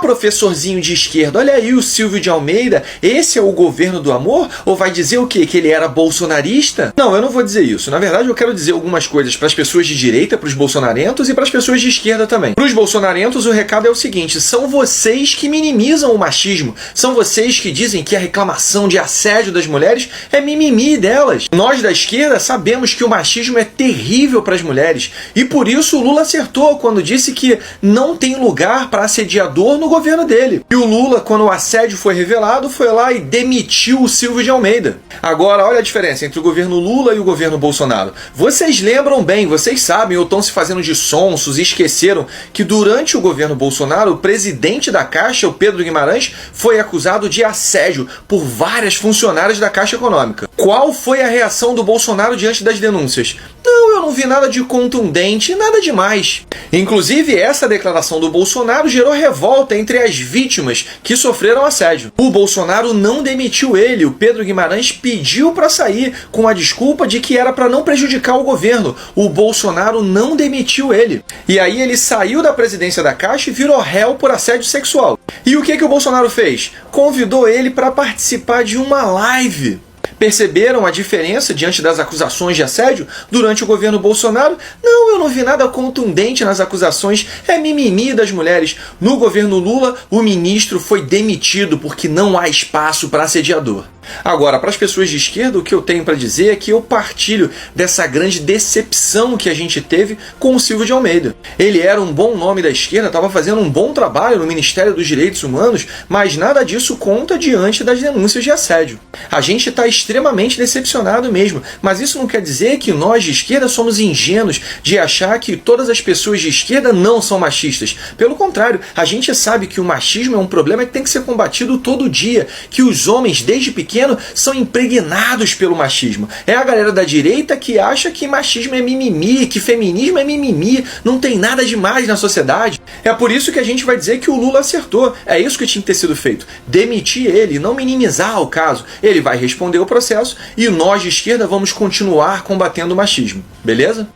Professorzinho de esquerda, olha aí o Silvio de Almeida, esse é o governo do amor? Ou vai dizer o quê? Que ele era bolsonarista? Não, eu não vou dizer isso. Na verdade, eu quero dizer algumas coisas para as pessoas de direita, para os bolsonarentos e para as pessoas de esquerda também. Para os bolsonarentos, o recado é o seguinte: são vocês que minimizam o machismo, são vocês que dizem que a reclamação de assédio das mulheres é mimimi delas. Nós da esquerda sabemos que o machismo é terrível para as mulheres e por isso o Lula acertou quando disse que não tem lugar para assediador no governo dele. E o Lula, quando o assédio foi revelado, foi lá e demitiu o Silvio de Almeida. Agora, olha a diferença entre o governo Lula e o governo Bolsonaro. Vocês lembram bem, vocês sabem, ou estão se fazendo de sonsos e esqueceram que durante o governo Bolsonaro, o presidente da Caixa, o Pedro Guimarães, foi acusado de assédio por várias funcionárias da Caixa Econômica. Qual foi a reação do Bolsonaro diante das denúncias? Não, eu não vi nada de contundente, nada demais. Inclusive, essa declaração do Bolsonaro gerou revolta entre as vítimas que sofreram assédio. O Bolsonaro não demitiu ele, o Pedro Guimarães pediu para sair com a desculpa de que era para não prejudicar o governo. O Bolsonaro não demitiu ele. E aí ele saiu da presidência da Caixa e virou réu por assédio sexual. E o que o Bolsonaro fez? Convidou ele para participar de uma live. Perceberam a diferença diante das acusações de assédio durante o governo Bolsonaro? Não, eu não vi nada contundente nas acusações, é mimimi das mulheres. No governo Lula, o ministro foi demitido porque não há espaço para assediador. Agora, para as pessoas de esquerda, o que eu tenho para dizer é que eu partilho dessa grande decepção que a gente teve com o Silvio de Almeida. Ele era um bom nome da esquerda, estava fazendo um bom trabalho no Ministério dos Direitos Humanos, mas nada disso conta diante das denúncias de assédio. A gente está extremamente decepcionado mesmo, mas isso não quer dizer que nós de esquerda somos ingênuos de achar que todas as pessoas de esquerda não são machistas. Pelo contrário, a gente sabe que o machismo é um problema que tem que ser combatido todo dia, que os homens, desde pequenos, são impregnados pelo machismo. É a galera da direita que acha que machismo é mimimi, que feminismo é mimimi, não tem nada demais na sociedade. É por isso que a gente vai dizer que o Lula acertou. É isso que tinha que ter sido feito. Demitir ele, não minimizar o caso. Ele vai responder o processo e nós de esquerda vamos continuar combatendo o machismo. Beleza?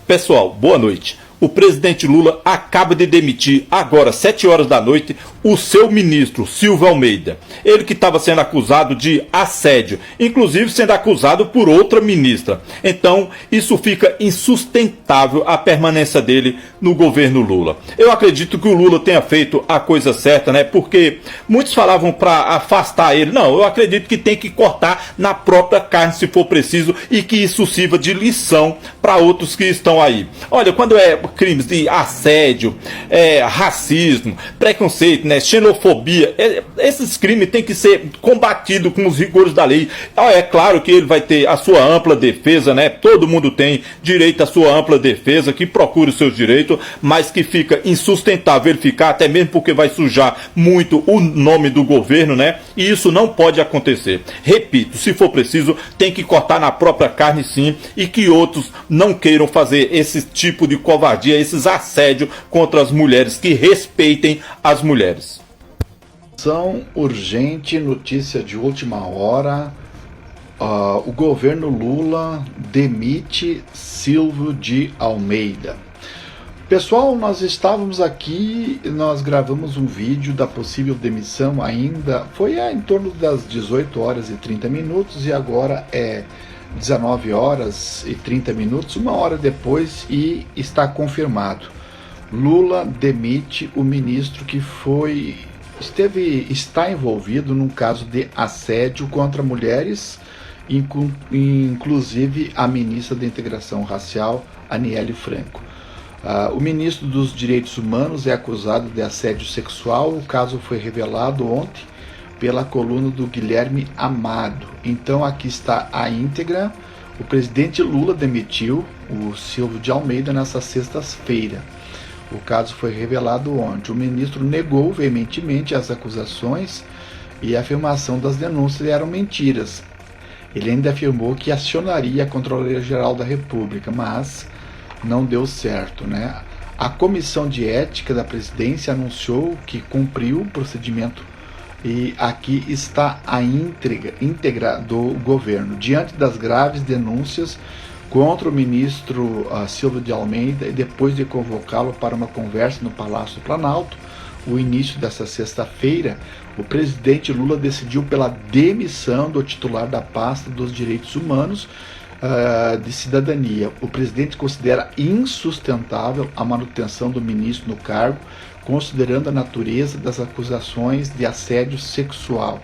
Pessoal, boa noite. O presidente Lula acaba de demitir, agora 7 horas da noite, o seu ministro, Silvio Almeida. Ele que estava sendo acusado de assédio, inclusive sendo acusado por outra ministra. Então, isso fica insustentável a permanência dele no governo Lula. Eu acredito que o Lula tenha feito a coisa certa, né? Porque muitos falavam para afastar ele. Não, eu acredito que tem que cortar na própria carne se for preciso e que isso sirva de lição para outros que estão aí. Olha, quando é crimes de assédio, racismo, preconceito, né, xenofobia, esses crimes têm que ser combatidos com os rigores da lei. É claro que ele vai ter a sua ampla defesa, né? Todo mundo tem direito à sua ampla defesa, que procure os seus direitos, mas que fica insustentável ele ficar, até mesmo porque vai sujar muito o nome do governo, né? E isso não pode acontecer. Repito, se for preciso, tem que cortar na própria carne sim, e que outros não queiram fazer esse tipo de covardia, esses assédios contra as mulheres, que respeitem as mulheres. Urgente, notícia de última hora. O governo Lula demite Silvio de Almeida. Pessoal, nós estávamos aqui, nós gravamos um vídeo da possível demissão ainda, foi em torno das 18 horas e 30 minutos e agora é 19 horas e 30 minutos, uma hora depois, e está confirmado. Lula demite o ministro que está envolvido num caso de assédio contra mulheres, inclusive a ministra da Integração Racial, Aniele Franco. O ministro dos Direitos Humanos é acusado de assédio sexual. O caso foi revelado ontem pela coluna do Guilherme Amado. Então aqui está a íntegra. O presidente Lula demitiu o Silvio de Almeida nessa sexta-feira. O caso foi revelado ontem. O ministro negou veementemente as acusações e a afirmação das denúncias eram mentiras. Ele ainda afirmou que acionaria a Controladoria Geral da República, mas não deu certo, né? A Comissão de Ética da Presidência anunciou que cumpriu o procedimento e aqui está a íntegra do governo. Diante das graves denúncias contra o ministro Silvio de Almeida e depois de convocá-lo para uma conversa no Palácio do Planalto, o início dessa sexta-feira, o presidente Lula decidiu pela demissão do titular da pasta dos direitos humanos de cidadania. O presidente considera insustentável a manutenção do ministro no cargo, considerando a natureza das acusações de assédio sexual.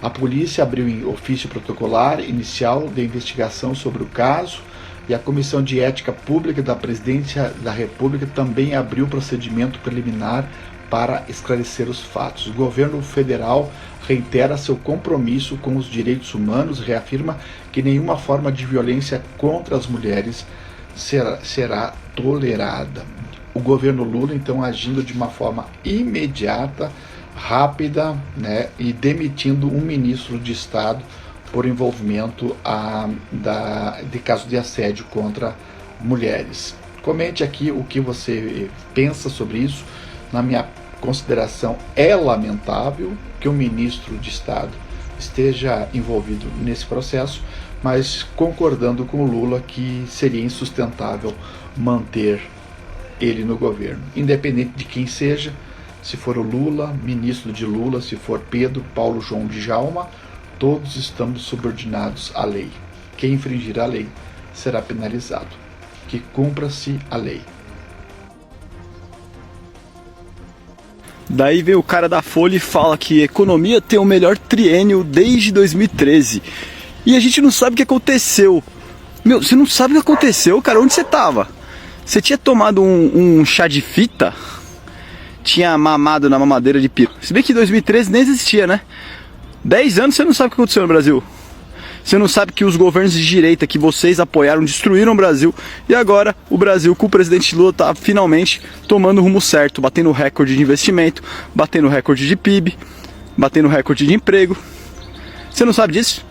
A polícia abriu em ofício protocolar inicial de investigação sobre o caso e a Comissão de Ética Pública da Presidência da República também abriu procedimento preliminar para esclarecer os fatos. O governo federal reitera seu compromisso com os direitos humanos, reafirma que nenhuma forma de violência contra as mulheres será tolerada. O governo Lula, então, agindo de uma forma imediata, rápida, né, e demitindo um ministro de Estado por envolvimento de caso de assédio contra mulheres. Comente aqui o que você pensa sobre isso. Na minha consideração, é lamentável que o ministro de Estado esteja envolvido nesse processo, mas concordando com o Lula que seria insustentável manter ele no governo, independente de quem seja, se for o Lula, ministro de Lula, se for Pedro, Paulo, João, Djalma, todos estamos subordinados à lei. Quem infringir a lei será penalizado. Que cumpra-se a lei. Daí vem o cara da Folha e fala que economia tem o melhor triênio desde 2013. E a gente não sabe o que aconteceu. Meu, você não sabe o que aconteceu, cara? Onde você tava? Você tinha tomado um chá de fita? Tinha mamado na mamadeira de pico. Se bem que 2013 nem existia, né? 10 anos você não sabe o que aconteceu no Brasil. Você não sabe que os governos de direita que vocês apoiaram destruíram o Brasil. E agora o Brasil com o presidente Lula tá finalmente tomando o rumo certo, batendo recorde de investimento, batendo recorde de PIB, batendo recorde de emprego. Você não sabe disso?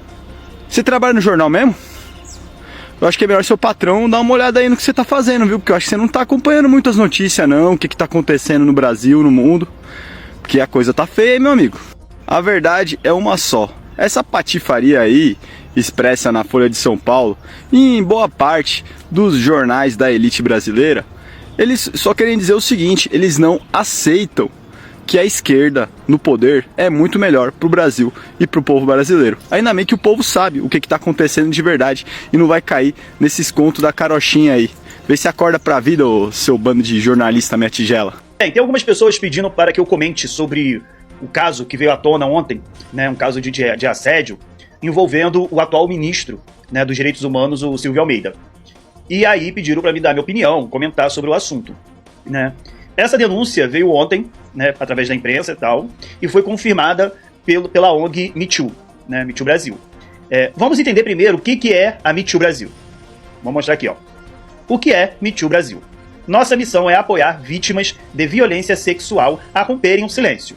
Você trabalha no jornal mesmo? Eu acho que é melhor seu patrão dar uma olhada aí no que você tá fazendo, viu? Porque eu acho que você não tá acompanhando muitas notícias não, o que tá acontecendo no Brasil, no mundo. Porque a coisa tá feia, meu amigo. A verdade é uma só. Essa patifaria aí, expressa na Folha de São Paulo e em boa parte dos jornais da elite brasileira, eles só querem dizer o seguinte: eles não aceitam que a esquerda no poder é muito melhor pro Brasil e pro povo brasileiro. Ainda bem que o povo sabe o que tá acontecendo de verdade e não vai cair nesses contos da carochinha aí. Vê se acorda pra vida, ô seu bando de jornalista minha tigela. Tem algumas pessoas pedindo para que eu comente sobre o caso que veio à tona ontem, né, um caso de assédio, envolvendo o atual ministro, né, dos Direitos Humanos, o Silvio Almeida. E aí pediram para me dar minha opinião, comentar sobre o assunto, né. Essa denúncia veio ontem, né, através da imprensa e tal, e foi confirmada pela ONG Me Too, né, Me Too Brasil. Vamos entender primeiro o que é a Me Too Brasil. Vou mostrar aqui, ó. O que é Me Too Brasil? Nossa missão é apoiar vítimas de violência sexual a romperem o silêncio.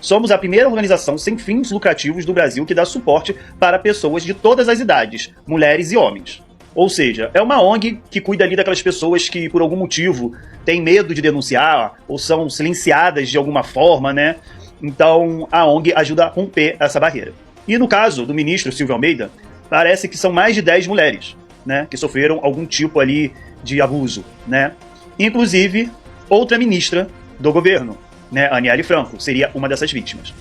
Somos a primeira organização sem fins lucrativos do Brasil que dá suporte para pessoas de todas as idades, mulheres e homens. Ou seja, é uma ONG que cuida ali daquelas pessoas que, por algum motivo, têm medo de denunciar ou são silenciadas de alguma forma, né? Então, a ONG ajuda a romper essa barreira. E no caso do ministro Silvio Almeida, parece que são mais de 10 mulheres, né, que sofreram algum tipo ali de abuso, né? Inclusive, outra ministra do governo, né, Aniele Franco, seria uma dessas vítimas.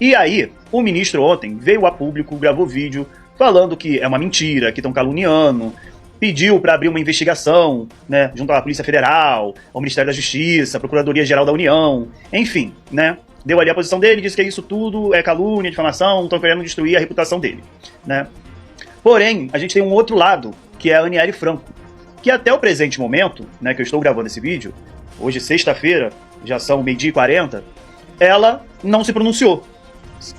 E aí, o ministro ontem veio a público, gravou vídeo falando que é uma mentira, que estão caluniando, pediu para abrir uma investigação, né, junto à Polícia Federal, ao Ministério da Justiça, à Procuradoria-Geral da União, enfim, né, deu ali a posição dele, disse que isso tudo é calúnia, difamação, estão querendo destruir a reputação dele, né. Porém, a gente tem um outro lado, que é a Aniele Franco, que até o presente momento, né, que eu estou gravando esse vídeo, hoje sexta-feira, já são 12h40, ela não se pronunciou,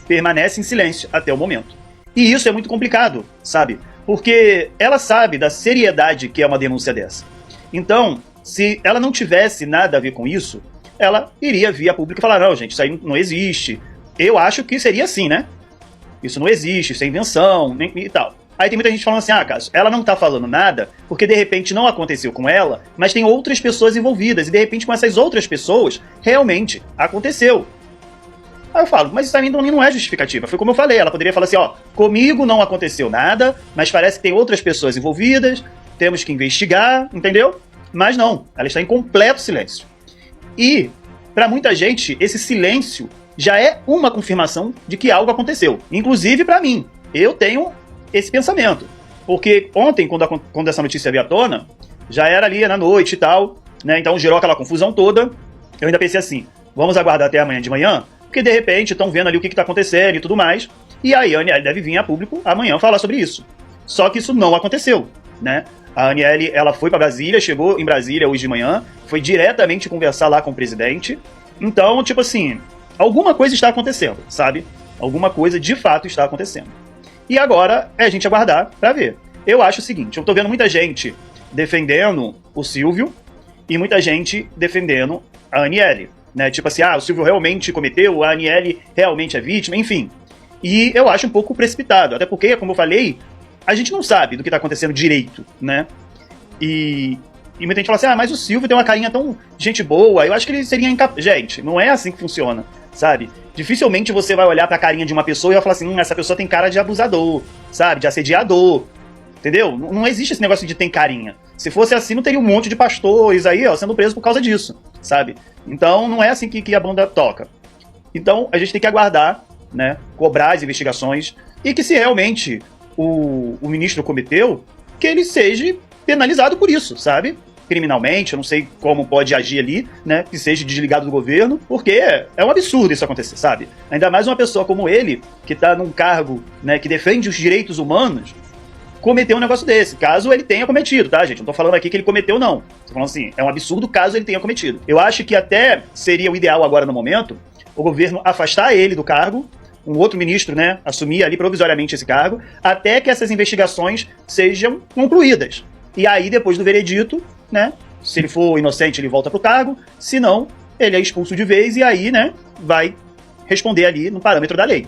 permanece em silêncio até o momento. E isso é muito complicado, sabe? Porque ela sabe da seriedade que é uma denúncia dessa. Então, se ela não tivesse nada a ver com isso, ela iria vir a público e falar: não, gente, isso aí não existe. Eu acho que seria assim, né? Isso não existe, isso é invenção, e tal. Aí tem muita gente falando assim: ah, Cássio, ela não tá falando nada porque de repente não aconteceu com ela, mas tem outras pessoas envolvidas, e de repente com essas outras pessoas realmente aconteceu. Aí eu falo, mas isso ainda não é justificativa. Foi como eu falei, ela poderia falar assim: ó, comigo não aconteceu nada, mas parece que tem outras pessoas envolvidas, temos que investigar, entendeu? Mas não, ela está em completo silêncio. E para muita gente, esse silêncio já é uma confirmação de que algo aconteceu. Inclusive para mim, eu tenho esse pensamento. Porque ontem, quando essa notícia veio à tona, já era ali na noite e tal, né? Então gerou aquela confusão toda. Eu ainda pensei assim, vamos aguardar até amanhã de manhã, porque de repente estão vendo ali o que está acontecendo e tudo mais, e aí a Aniele deve vir a público amanhã falar sobre isso. Só que isso não aconteceu, né? A Aniele, ela foi para Brasília, chegou em Brasília hoje de manhã, foi diretamente conversar lá com o presidente. Então, tipo assim, alguma coisa está acontecendo, sabe? Alguma coisa de fato está acontecendo. E agora é a gente aguardar para ver. Eu acho o seguinte, eu tô vendo muita gente defendendo o Silvio e muita gente defendendo a Aniele, né? Tipo assim, o Silvio realmente cometeu, a Aniele realmente é vítima, enfim. E eu acho um pouco precipitado, até porque, como eu falei, a gente não sabe do que tá acontecendo direito, né? E muita gente fala assim, mas o Silvio tem uma carinha tão gente boa, eu acho que ele seria incapaz. Gente, não é assim que funciona, sabe? Dificilmente você vai olhar pra carinha de uma pessoa e vai falar assim, essa pessoa tem cara de abusador, sabe? De assediador, entendeu? Não existe esse negócio de tem carinha. Se fosse assim, não teria um monte de pastores aí, ó, sendo presos por causa disso, sabe? Então, não é assim que a banda toca. Então, a gente tem que aguardar, né? Cobrar as investigações e que se realmente o ministro cometeu, que ele seja penalizado por isso, sabe? Criminalmente, eu não sei como pode agir ali, né? Que seja desligado do governo, porque é um absurdo isso acontecer, sabe? Ainda mais uma pessoa como ele, que tá num cargo, né, que defende os direitos humanos, cometer um negócio desse, caso ele tenha cometido, tá, gente? Não tô falando aqui que ele cometeu, não. Tô falando assim, é um absurdo caso ele tenha cometido. Eu acho que até seria o ideal agora no momento, o governo afastar ele do cargo, um outro ministro, né, assumir ali provisoriamente esse cargo, até que essas investigações sejam concluídas. E aí, depois do veredito, né, se ele for inocente, ele volta pro cargo, se não, ele é expulso de vez e aí, né, vai responder ali no parâmetro da lei.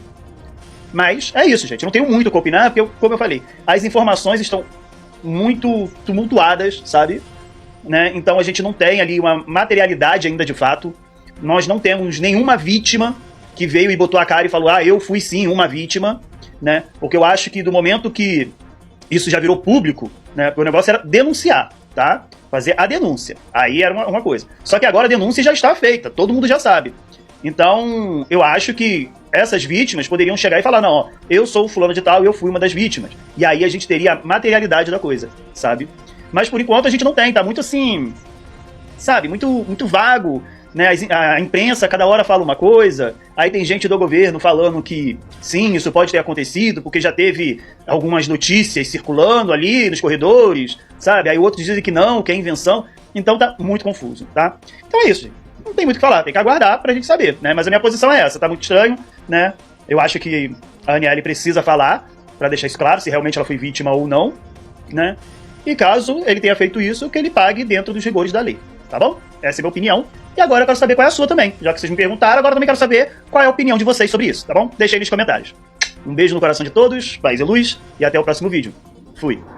Mas é isso, gente. Eu não tenho muito o que opinar, porque, como eu falei, as informações estão muito tumultuadas, sabe? Né? Então a gente não tem ali uma materialidade ainda de fato. Nós não temos nenhuma vítima que veio e botou a cara e falou, eu fui sim uma vítima, né? Porque eu acho que do momento que isso já virou público, né? O negócio era denunciar, tá? Fazer a denúncia. Aí era uma coisa. Só que agora a denúncia já está feita, todo mundo já sabe. Então, eu acho que essas vítimas poderiam chegar e falar, não, ó, eu sou o fulano de tal e eu fui uma das vítimas. E aí a gente teria a materialidade da coisa, sabe? Mas por enquanto a gente não tem, tá muito assim, sabe, muito vago, né? A imprensa cada hora fala uma coisa, aí tem gente do governo falando que sim, isso pode ter acontecido, porque já teve algumas notícias circulando ali nos corredores, sabe? Aí outros dizem que não, que é invenção. Então tá muito confuso, tá? Então é isso, gente. Não tem muito o que falar, tem que aguardar pra gente saber, né? Mas a minha posição é essa, tá muito estranho, né? Eu acho que a Aniele precisa falar pra deixar isso claro, se realmente ela foi vítima ou não, né? E caso ele tenha feito isso, que ele pague dentro dos rigores da lei, tá bom? Essa é a minha opinião. E agora eu quero saber qual é a sua também. Já que vocês me perguntaram, agora eu também quero saber qual é a opinião de vocês sobre isso, tá bom? Deixa aí nos comentários. Um beijo no coração de todos, paz e luz, e até o próximo vídeo. Fui!